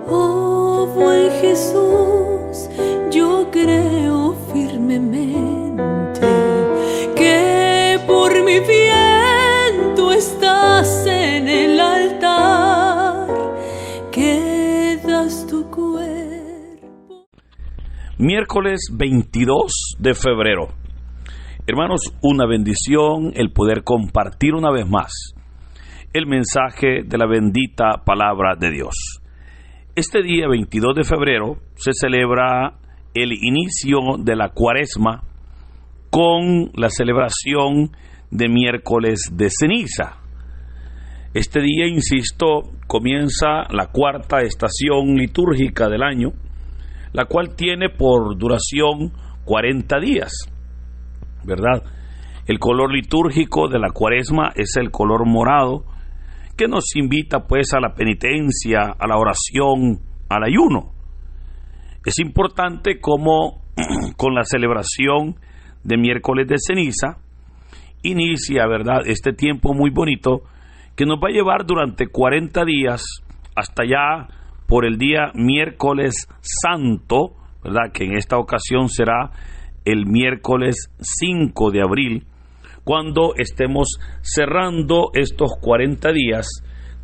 Oh buen Jesús, yo creo firmemente que por mi bien tú estás en el altar, que das tu cuerpo. Miércoles 22 de febrero. Hermanos, una bendición el poder compartir una vez más el mensaje de la bendita palabra de Dios. Este día 22 de febrero se celebra el inicio de la Cuaresma con la celebración de miércoles de ceniza. Este día, insisto, comienza la cuarta estación litúrgica del año, la cual tiene por duración 40 días, ¿verdad? El color litúrgico de la Cuaresma es el color morado, que nos invita pues a la penitencia, a la oración, al ayuno. Es importante como con la celebración de miércoles de ceniza inicia, ¿verdad?, este tiempo muy bonito que nos va a llevar durante 40 días hasta ya por el día miércoles santo, ¿verdad?, que en esta ocasión será el miércoles 5 de abril, cuando estemos cerrando estos 40 días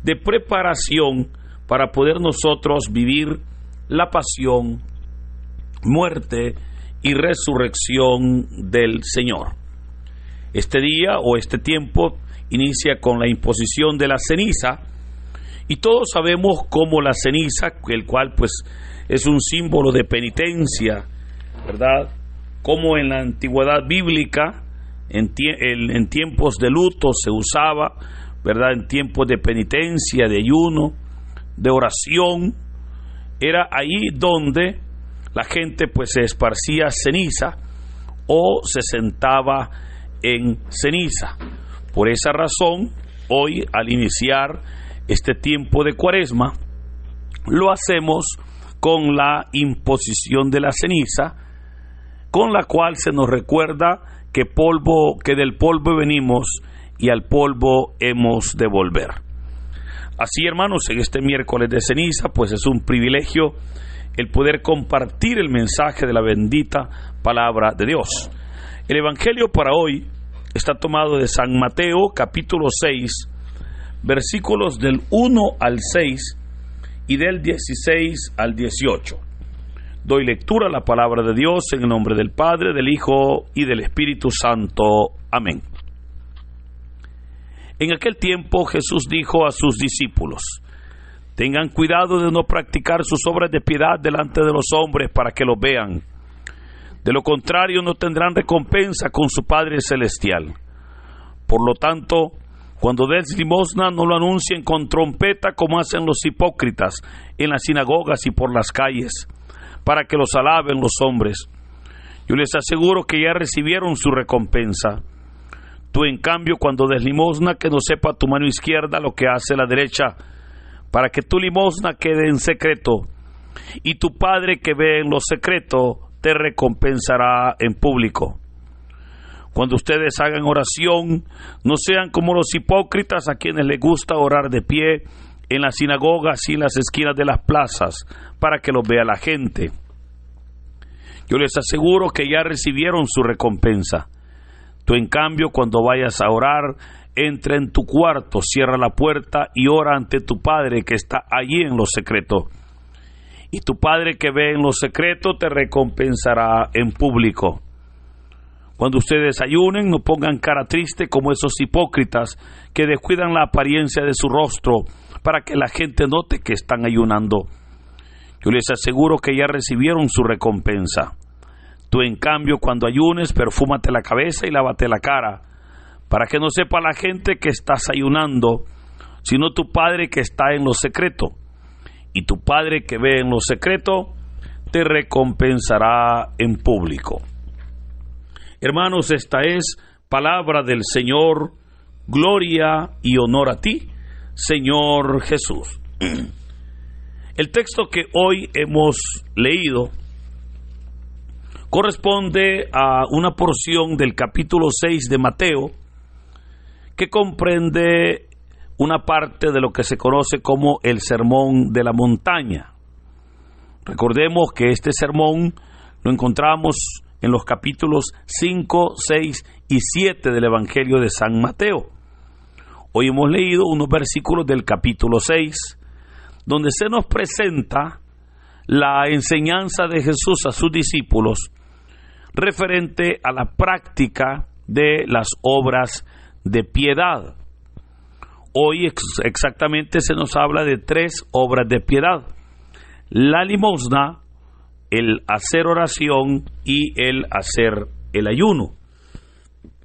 de preparación para poder nosotros vivir la pasión, muerte y resurrección del Señor. Este día o este tiempo inicia con la imposición de la ceniza, y todos sabemos cómo la ceniza, el cual pues es un símbolo de penitencia, ¿verdad?, como en la antigüedad bíblica, en tiempos de luto se usaba, ¿verdad?, en tiempos de penitencia, de ayuno, de oración, era ahí donde la gente pues se esparcía ceniza o se sentaba en ceniza. Por esa razón, hoy al iniciar este tiempo de Cuaresma, lo hacemos con la imposición de la ceniza, con la cual se nos recuerda que del polvo venimos y al polvo hemos de volver. Así, hermanos, en este miércoles de ceniza, pues es un privilegio el poder compartir el mensaje de la bendita palabra de Dios. El evangelio para hoy está tomado de San Mateo, capítulo 6, versículos del 1 al 6 y del 16 al 18. Doy lectura a la palabra de Dios en el nombre del Padre, del Hijo y del Espíritu Santo. Amén. En aquel tiempo Jesús dijo a sus discípulos: tengan cuidado de no practicar sus obras de piedad delante de los hombres para que los vean. De lo contrario, no tendrán recompensa con su Padre Celestial. Por lo tanto, cuando des limosna, no lo anuncien con trompeta como hacen los hipócritas en las sinagogas y por las calles, para que los alaben los hombres. Yo les aseguro que ya recibieron su recompensa. Tú, en cambio, cuando des limosna, que no sepa tu mano izquierda lo que hace la derecha, para que tu limosna quede en secreto, y tu Padre que ve en lo secreto te recompensará en público. Cuando ustedes hagan oración, no sean como los hipócritas, a quienes les gusta orar de pie en las sinagogas y en las esquinas de las plazas, para que los vea la gente. Yo les aseguro que ya recibieron su recompensa. Tú, en cambio, cuando vayas a orar, entra en tu cuarto, cierra la puerta y ora ante tu Padre que está allí en lo secreto. Y tu Padre que ve en lo secreto te recompensará en público. Cuando ustedes ayunen, no pongan cara triste como esos hipócritas que descuidan la apariencia de su rostro para que la gente note que están ayunando. Yo les aseguro que ya recibieron su recompensa. Tú, en cambio, cuando ayunes, perfúmate la cabeza y lávate la cara, para que no sepa la gente que estás ayunando, sino tu Padre que está en lo secreto. Y tu Padre que ve en lo secreto te recompensará en público. Hermanos, esta es palabra del Señor. Gloria y honor a ti, Señor Jesús. El texto que hoy hemos leído corresponde a una porción del capítulo 6 de Mateo, que comprende una parte de lo que se conoce como el Sermón de la Montaña. Recordemos que este sermón lo encontramos en los capítulos 5, 6 y 7 del Evangelio de San Mateo. Hoy hemos leído unos versículos del capítulo 6, donde se nos presenta la enseñanza de Jesús a sus discípulos referente a la práctica de las obras de piedad. Hoy exactamente se nos habla de 3 obras de piedad: la limosna, el hacer oración y el hacer el ayuno.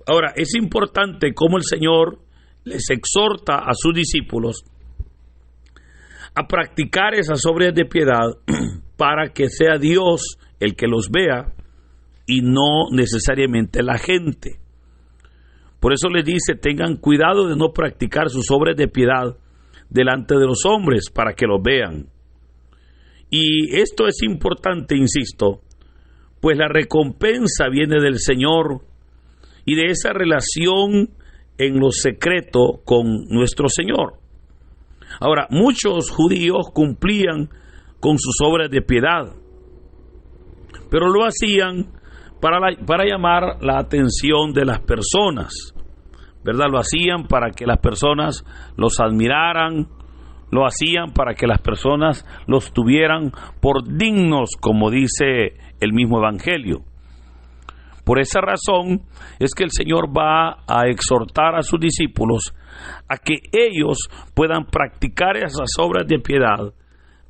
Ahora, es importante cómo el Señor les exhorta a sus discípulos a practicar esas obras de piedad para que sea Dios el que los vea y no necesariamente la gente. Por eso les dice: tengan cuidado de no practicar sus obras de piedad delante de los hombres para que los vean. Y esto es importante, insisto, pues la recompensa viene del Señor y de esa relación en lo secreto con nuestro Señor. Ahora, muchos judíos cumplían con sus obras de piedad, pero lo hacían para llamar la atención de las personas, ¿verdad? Lo hacían para que las personas los admiraran, lo hacían para que las personas los tuvieran por dignos, como dice el mismo Evangelio. Por esa razón es que el Señor va a exhortar a sus discípulos a que ellos puedan practicar esas obras de piedad,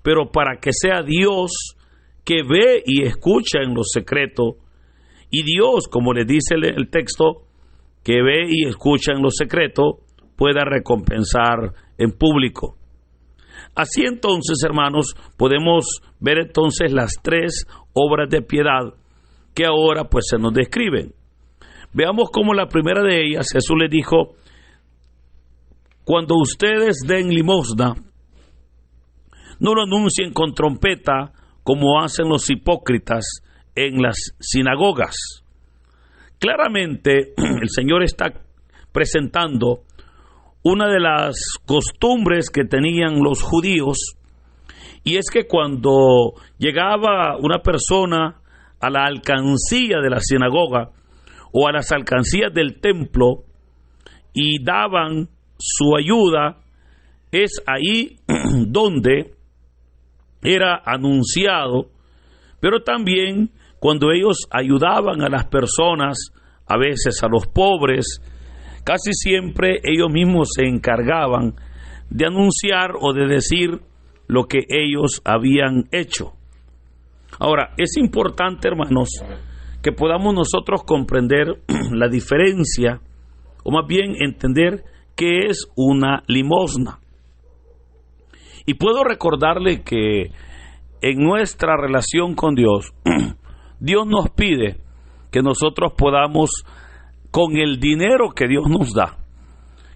pero para que sea Dios que ve y escucha en lo secreto, y Dios, como les dice el texto, que ve y escucha en lo secreto, pueda recompensar en público. Así entonces, hermanos, podemos ver entonces las 3 obras de piedad que ahora pues se nos describen. Veamos cómo la primera de ellas, Jesús les dijo: cuando ustedes den limosna, no lo anuncien con trompeta como hacen los hipócritas en las sinagogas. Claramente el Señor está presentando una de las costumbres que tenían los judíos, y es que cuando llegaba una persona a la alcancía de la sinagoga o a las alcancías del templo y daban su ayuda, es ahí donde era anunciado. Pero también cuando ellos ayudaban a las personas, a veces a los pobres, casi siempre ellos mismos se encargaban de anunciar o de decir lo que ellos habían hecho. Ahora, es importante, hermanos, que podamos nosotros comprender la diferencia, o más bien entender qué es una limosna. Y puedo recordarle que en nuestra relación con Dios, Dios nos pide que nosotros podamos, con el dinero que Dios nos da,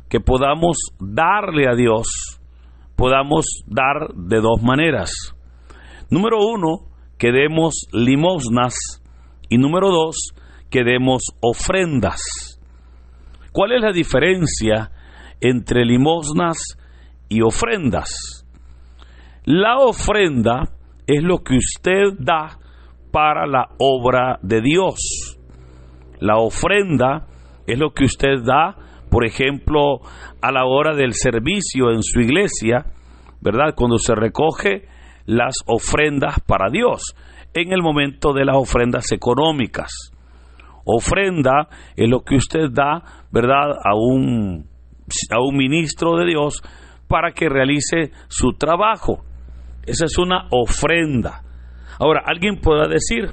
que podamos darle a Dios, podamos dar de 2 maneras. Número 1, que demos limosnas, y número 2, que demos ofrendas. ¿Cuál es la diferencia entre limosnas y ofrendas? La ofrenda es lo que usted da para la obra de Dios. La ofrenda es lo que usted da, por ejemplo, a la hora del servicio en su iglesia, ¿verdad? Cuando se recoge las ofrendas para Dios, en el momento de las ofrendas económicas. Ofrenda es lo que usted da, ¿verdad?, a un ministro de Dios para que realice su trabajo. Esa es una ofrenda. Ahora, alguien podrá decir: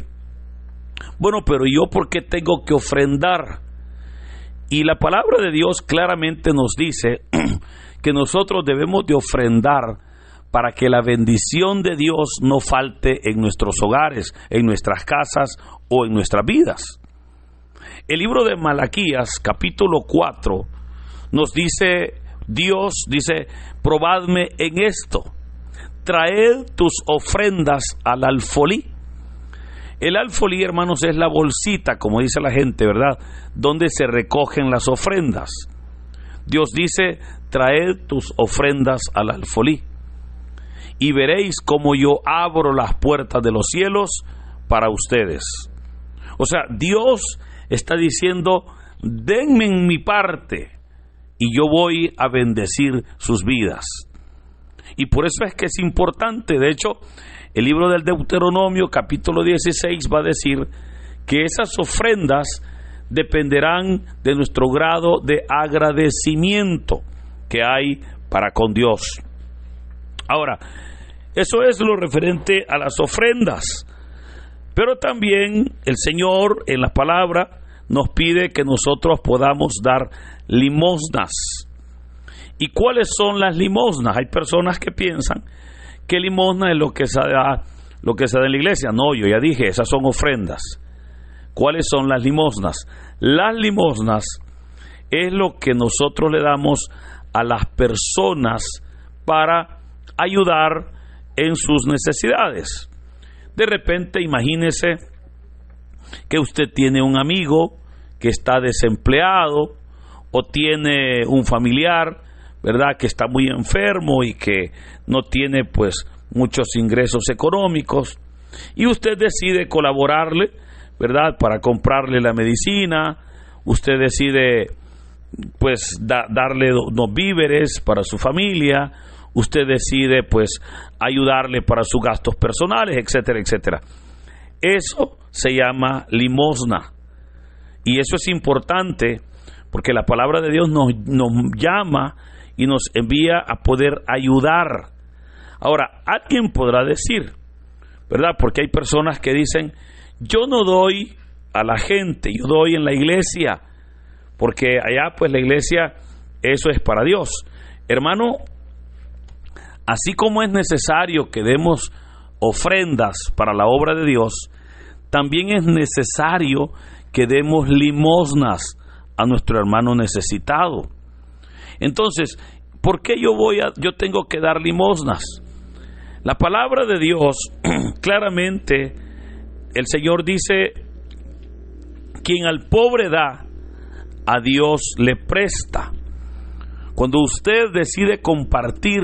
bueno, pero yo, ¿por qué tengo que ofrendar? Y la palabra de Dios claramente nos dice que nosotros debemos de ofrendar para que la bendición de Dios no falte en nuestros hogares, en nuestras casas o en nuestras vidas. El libro de Malaquías, capítulo 4, nos dice, Dios dice: probadme en esto, traed tus ofrendas al alfolí. El alfolí, hermanos, es la bolsita, como dice la gente, ¿verdad?, donde se recogen las ofrendas. Dios dice: traed tus ofrendas al alfolí. y veréis cómo yo abro las puertas de los cielos para ustedes. O sea, Dios está diciendo, denme en mi parte y yo voy a bendecir sus vidas. Y por eso es que es importante. De hecho, el libro del Deuteronomio, capítulo 16, va a decir que esas ofrendas dependerán de nuestro grado de agradecimiento que hay para con Dios. Ahora, eso es lo referente a las ofrendas. Pero también el Señor en la palabra nos pide que nosotros podamos dar limosnas. ¿Y cuáles son las limosnas? Hay personas que piensan que limosna es lo que se da en la iglesia. No, yo ya dije, esas son ofrendas. ¿Cuáles son las limosnas? Las limosnas es lo que nosotros le damos a las personas para ayudar en sus necesidades. De repente, imagínese que usted tiene un amigo que está desempleado o tiene un familiar, ¿verdad?, que está muy enfermo y que no tiene pues muchos ingresos económicos, y usted decide colaborarle, ¿verdad?, para comprarle la medicina. Usted decide pues darle unos víveres para su familia. Usted decide pues ayudarle para sus gastos personales, etcétera, etcétera. Eso se llama limosna. Y eso es importante porque la palabra de Dios nos llama y nos envía a poder ayudar. Ahora, alguien podrá decir, ¿verdad?, porque hay personas que dicen, yo no doy a la gente, yo doy en la iglesia, porque allá pues la iglesia, eso es para Dios. Hermano, así como es necesario que demos ofrendas para la obra de Dios, también es necesario que demos limosnas a nuestro hermano necesitado. Entonces, ¿por qué yo tengo que dar limosnas? La palabra de Dios, claramente, el Señor dice, quien al pobre da, a Dios le presta. Cuando usted decide compartir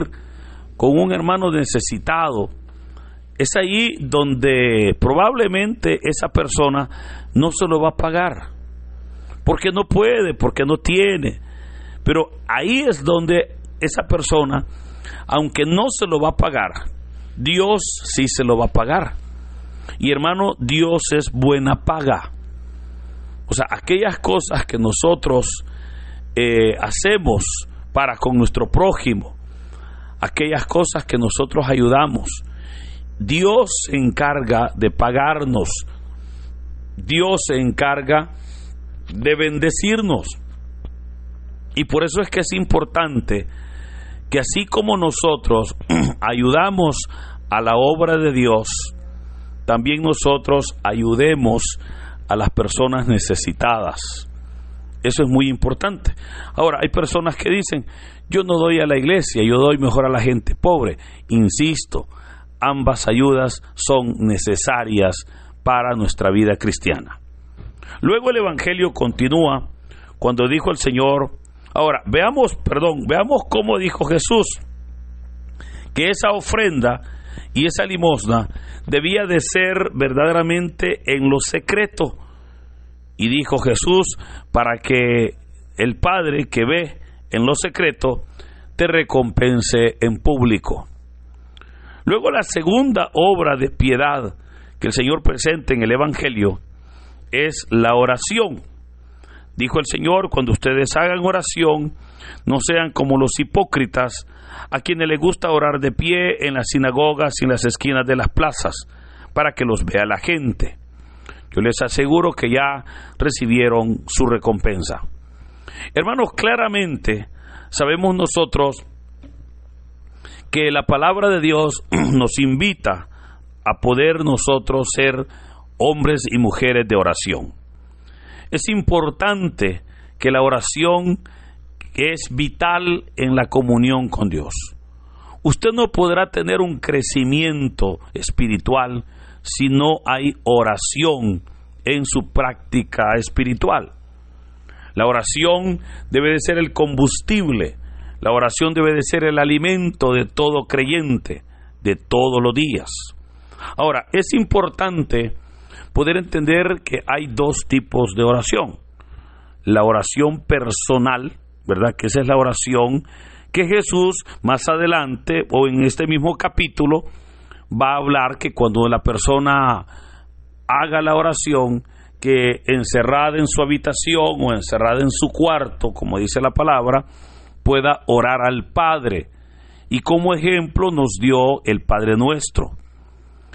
con un hermano necesitado, es ahí donde probablemente esa persona no se lo va a pagar, porque no puede, porque no tiene. Pero ahí es donde esa persona, aunque no se lo va a pagar, Dios sí se lo va a pagar. Y hermano, Dios es buena paga. O sea, aquellas cosas que nosotros hacemos para con nuestro prójimo, aquellas cosas que nosotros ayudamos, Dios se encarga de pagarnos. Dios se encarga de bendecirnos. Y por eso es que es importante que así como nosotros ayudamos a la obra de Dios, también nosotros ayudemos a las personas necesitadas. Eso es muy importante. Ahora, hay personas que dicen, yo no doy a la iglesia, yo doy mejor a la gente pobre. Insisto, ambas ayudas son necesarias para nuestra vida cristiana. Luego el Evangelio continúa cuando dijo el Señor. Ahora, veamos cómo dijo Jesús que esa ofrenda y esa limosna debía de ser verdaderamente en lo secreto. Y dijo Jesús, para que el Padre que ve en lo secreto te recompense en público. Luego la segunda obra de piedad que el Señor presenta en el Evangelio es la oración. Dijo el Señor, cuando ustedes hagan oración, no sean como los hipócritas, a quienes les gusta orar de pie en las sinagogas y en las esquinas de las plazas, para que los vea la gente. Yo les aseguro que ya recibieron su recompensa. Hermanos, claramente sabemos nosotros que la palabra de Dios nos invita a poder nosotros ser hombres y mujeres de oración. Es importante que la oración es vital en la comunión con Dios. Usted no podrá tener un crecimiento espiritual si no hay oración en su práctica espiritual. La oración debe de ser el combustible, la oración debe de ser el alimento de todo creyente, de todos los días. Ahora, es importante poder entender que hay dos tipos de oración. La oración personal, ¿verdad? Que esa es la oración que Jesús más adelante o en este mismo capítulo va a hablar que cuando la persona haga la oración, que encerrada en su habitación o encerrada en su cuarto, como dice la palabra, pueda orar al Padre. Y como ejemplo nos dio el Padre Nuestro.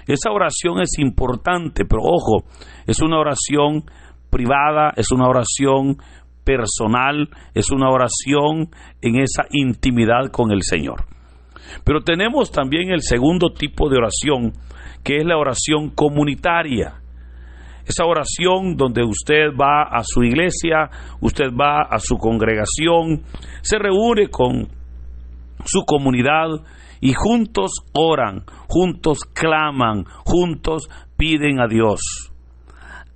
Esa oración es importante, pero ojo, es una oración privada, es una oración personal, es una oración en esa intimidad con el Señor. Pero tenemos también el segundo tipo de oración, que es la oración comunitaria. Esa oración donde usted va a su iglesia, usted va a su congregación, se reúne con su comunidad y juntos oran, juntos claman, juntos piden a Dios.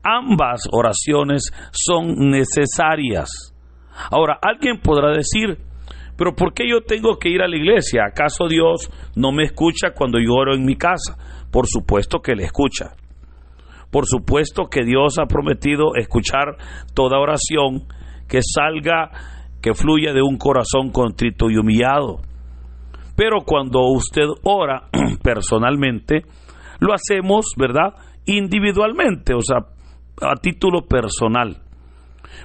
Ambas oraciones son necesarias. Ahora, alguien podrá decir, pero ¿por qué yo tengo que ir a la iglesia? ¿Acaso Dios no me escucha cuando yo oro en mi casa? Por supuesto que le escucha. Por supuesto que Dios ha prometido escuchar toda oración que salga, que fluya de un corazón contrito y humillado. Pero cuando usted ora personalmente, lo hacemos, ¿verdad?, individualmente, o sea, a título personal.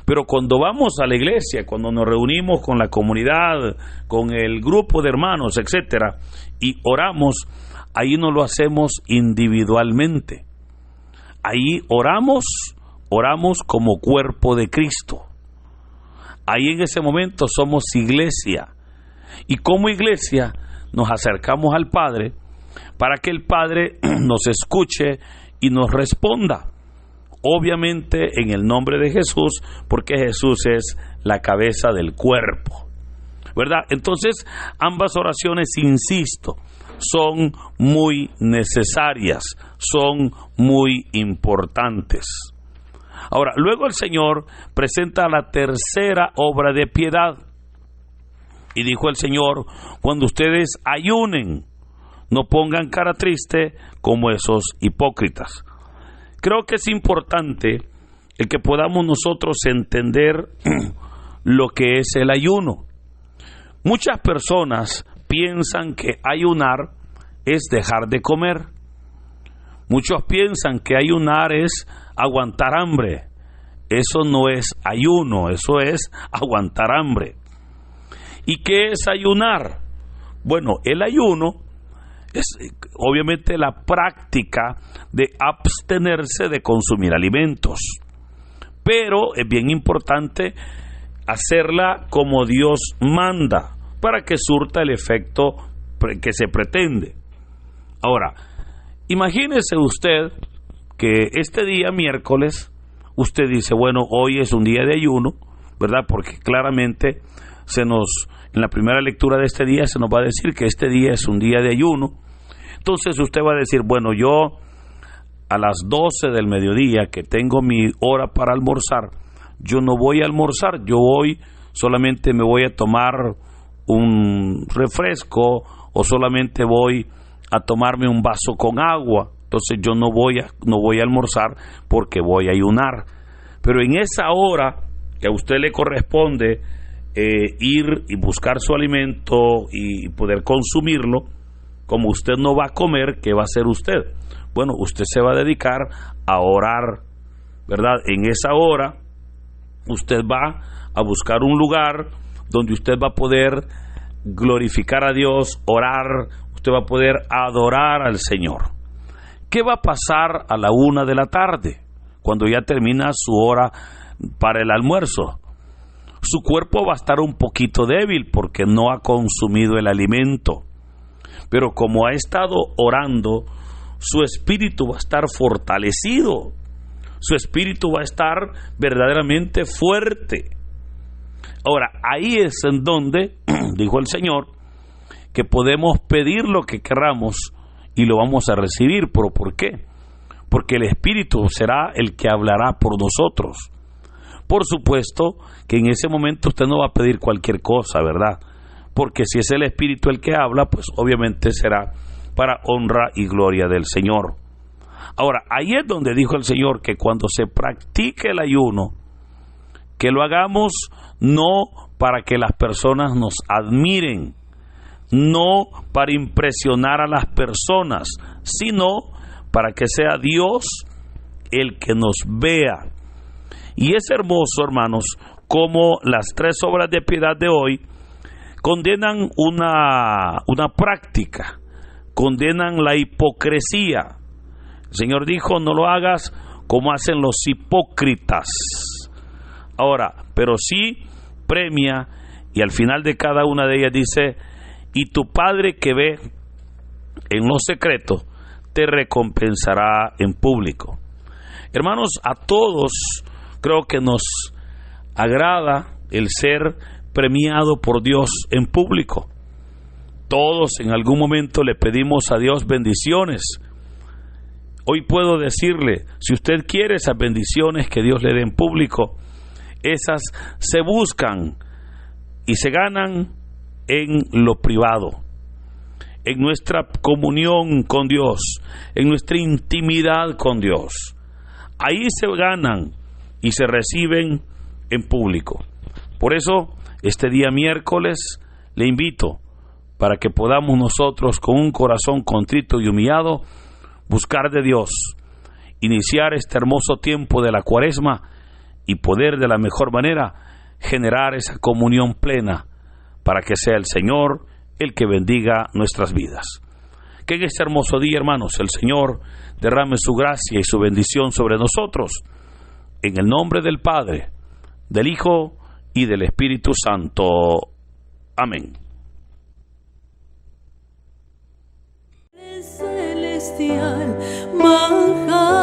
Pero cuando vamos a la iglesia, cuando nos reunimos con la comunidad, con el grupo de hermanos, etcétera, y oramos, ahí no lo hacemos individualmente. Ahí oramos como cuerpo de Cristo. Ahí en ese momento somos iglesia. Y como iglesia nos acercamos al Padre para que el Padre nos escuche y nos responda. Obviamente en el nombre de Jesús, porque Jesús es la cabeza del cuerpo, ¿verdad? Entonces, ambas oraciones, insisto, son muy necesarias, son muy importantes. Ahora, luego el Señor presenta la tercera obra de piedad. Y dijo el Señor, cuando ustedes ayunen, no pongan cara triste como esos hipócritas. Creo que es importante el que podamos nosotros entender lo que es el ayuno. Muchas personas piensan que ayunar es dejar de comer. Muchos piensan que ayunar es aguantar hambre. Eso no es ayuno, eso es aguantar hambre. ¿Y qué es ayunar? Bueno, el ayuno es obviamente la práctica de abstenerse de consumir alimentos. Pero es bien importante hacerla como Dios manda, para que surta el efecto que se pretende. Ahora, imagínese usted que este día miércoles, usted dice, bueno, hoy es un día de ayuno, ¿verdad? Porque claramente en la primera lectura de este día se nos va a decir que este día es un día de ayuno. Entonces usted va a decir, bueno, yo a las 12 del mediodía que tengo mi hora para almorzar, yo no voy a almorzar, yo solamente me voy a tomar un refresco o solamente voy a tomarme un vaso con agua. Entonces yo no voy a almorzar porque voy a ayunar. Pero en esa hora que a usted le corresponde ir y buscar su alimento y poder consumirlo, como usted no va a comer, ¿qué va a hacer usted? Bueno, usted se va a dedicar a orar, ¿verdad? En esa hora usted va a buscar un lugar donde usted va a poder glorificar a Dios, orar, usted va a poder adorar al Señor. ¿Qué va a pasar a la 1 de la tarde, cuando ya termina su hora para el almuerzo? Su cuerpo va a estar un poquito débil porque no ha consumido el alimento. Pero como ha estado orando, su espíritu va a estar fortalecido. Su espíritu va a estar verdaderamente fuerte. Ahora, ahí es en donde, dijo el Señor, que podemos pedir lo que queramos y lo vamos a recibir. ¿Pero por qué? Porque el Espíritu será el que hablará por nosotros. Por supuesto que en ese momento usted no va a pedir cualquier cosa, ¿verdad? Porque si es el Espíritu el que habla, pues obviamente será para honra y gloria del Señor. Ahora, ahí es donde dijo el Señor que cuando se practique el ayuno, que lo hagamos no para que las personas nos admiren, no para impresionar a las personas, sino para que sea Dios el que nos vea. Y es hermoso, hermanos, como las 3 obras de piedad de hoy condenan una práctica, condenan la hipocresía. El Señor dijo, no lo hagas como hacen los hipócritas. Ahora, pero sí premia, y al final de cada una de ellas dice, y tu Padre que ve en lo secreto, te recompensará en público. Hermanos, a todos creo que nos agrada el ser premiado por Dios en público. Todos en algún momento le pedimos a Dios bendiciones. Hoy puedo decirle, si usted quiere esas bendiciones que Dios le dé en público, esas se buscan y se ganan en lo privado, en nuestra comunión con Dios, en nuestra intimidad con Dios. Ahí se ganan y se reciben en público. Por eso, este día miércoles le invito para que podamos nosotros, con un corazón contrito y humillado, buscar de Dios, iniciar este hermoso tiempo de la Cuaresma y poder de la mejor manera generar esa comunión plena para que sea el Señor el que bendiga nuestras vidas. Que en este hermoso día, hermanos, el Señor derrame su gracia y su bendición sobre nosotros, en el nombre del Padre, del Hijo y del Espíritu Santo. Amén. Celestial, baja